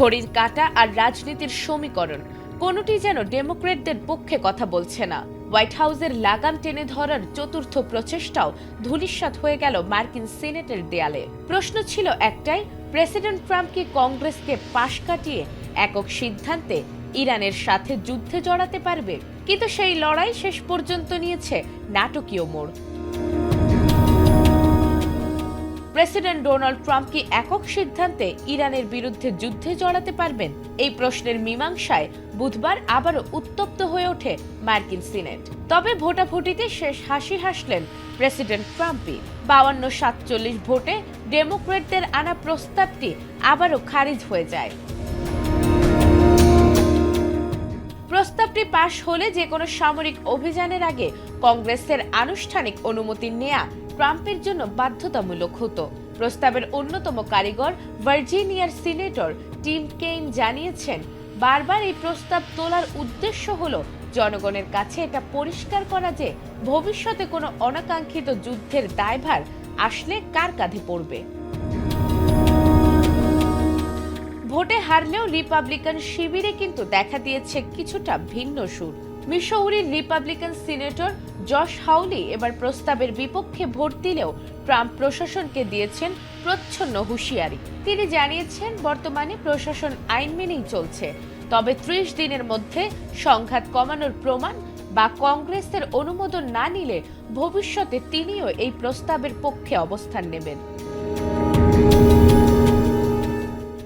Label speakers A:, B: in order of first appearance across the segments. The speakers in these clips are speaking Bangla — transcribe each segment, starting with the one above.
A: ঘড়ির কাঁটা আর রাজনীতির সমীকরণ কোনোটি যেন ডেমোক্র্যাটদের পক্ষে কথা বলছে না। হোয়াইট হাউসের লাগাম টেনে ধরার চতুর্থ প্রচেষ্টাও ধূলিসাৎ হয়ে গেল মার্কিন সিনেটের দেয়ালে। প্রশ্ন ছিল একটাই, প্রেসিডেন্ট ট্রাম্প কি কংগ্রেসকে পাশ কাটিয়ে একক সিদ্ধান্তে ইরানের সাথে যুদ্ধে জড়াতে পারবে? কিন্তু সেই লড়াই শেষ পর্যন্ত নিয়েছে নাটকীয় মোড়। প্রেসিডেন্ট ডোনাল্ড ট্রাম্প কি একক সিদ্ধান্তে ইরানের বিরুদ্ধে যুদ্ধে জড়াতে পারবেন? এই প্রশ্নের মীমাংসায় বুধবার আবারও উত্তপ্ত হয়ে ওঠে মার্কিন সিনেট। তবে ভোটাভুটিতে শেষ হাসি হাসলেন প্রেসিডেন্ট ট্রাম্পই। 52-47 ভোটে ডেমোক্র্যাটদের আনা প্রস্তাবটি আবারও খারিজ হয়ে যায়। প্রস্তাবটি পাশ হলে যে কোনো সামরিক অভিযানের আগে কংগ্রেসের আনুষ্ঠানিক অনুমতি নেওয়া ট্রাম্পের জন্য বাধ্যতামূলক হতো। প্রস্তাবের অন্যতম কারিগর ভার্জিনিয়ার সিনেটর টিম কেইন জানিয়েছেন, বারবার এই প্রস্তাব তোলার উদ্দেশ্য হলো জনগণের কাছে এটা পরিষ্কার করা যে ভবিষ্যতে কোনো অনাকাঙ্ক্ষিত যুদ্ধের দায়ভার আসলে কার কাঁধে পড়বে। ভোটে হারলেও রিপাবলিকান শিবিরে কিন্তু দেখা দিয়েছে কিছুটা ভিন্ন সুর। মিসৌরির রিপাবলিকান সিনেটর জশ হাউলি এবার প্রস্তাবের বিপক্ষে ভোট দিলেও ট্রাম্প প্রশাসনকে দিয়েছেন প্রচ্ছন্ন হুঁশিয়ারি। তিনি জানিয়েছেন, বর্তমানে প্রশাসন আইন মেনেই চলছে, তবে 30 দিনের মধ্যে সংঘাত কমানোর প্রমাণ বা কংগ্রেসের অনুমোদন না নিলে ভবিষ্যতে তিনিও এই প্রস্তাবের পক্ষে অবস্থান নেবেন।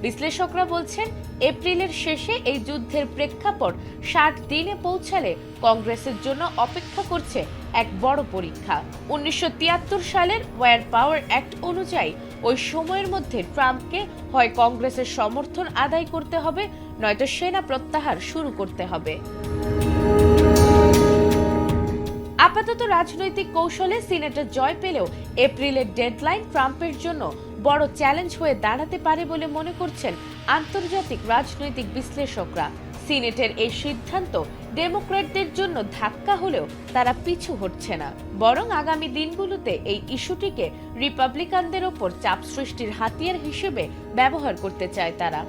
A: বিশ্লেষকরা বলছেন, এপ্রিলের শেষে এই যুদ্ধের প্রেক্ষাপট 60 দিনে পৌঁছালে কংগ্রেসের জন্য অপেক্ষা করছে এক বড় পরীক্ষা। 1973 সালের ওয়ার পাওয়ার অ্যাক্ট অনুযায়ী ওই সময়ের মধ্যে ট্রাম্পকে হয় কংগ্রেসের সমর্থন আদায় করতে হবে, নয়তো সেনা প্রত্যাহার শুরু করতে হবে। আপাতত রাজনৈতিক কৌশলে সিনেটে জয় পেলেও এপ্রিলের ডেডলাইন ট্রাম্পের জন্য বড় চ্যালেঞ্জ হয়ে দাঁড়াতে পারে বলে মনে করছেন আন্তর্জাতিক রাজনৈতিক বিশ্লেষকরা। সিনেটের এই সিদ্ধান্ত ডেমোক্র্যাটদের জন্য ধাক্কা হলেও তারা পিছু হটছে না, বরং আগামী দিনগুলোতে এই ইস্যুটিকে রিপাবলিকানদের ওপর চাপ সৃষ্টির হাতিয়ার হিসেবে ব্যবহার করতে চায় তারা।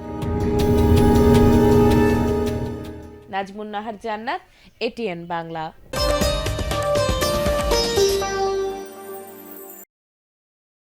A: নাজমুন নাহার জান্নাত, এটিএন বাংলা।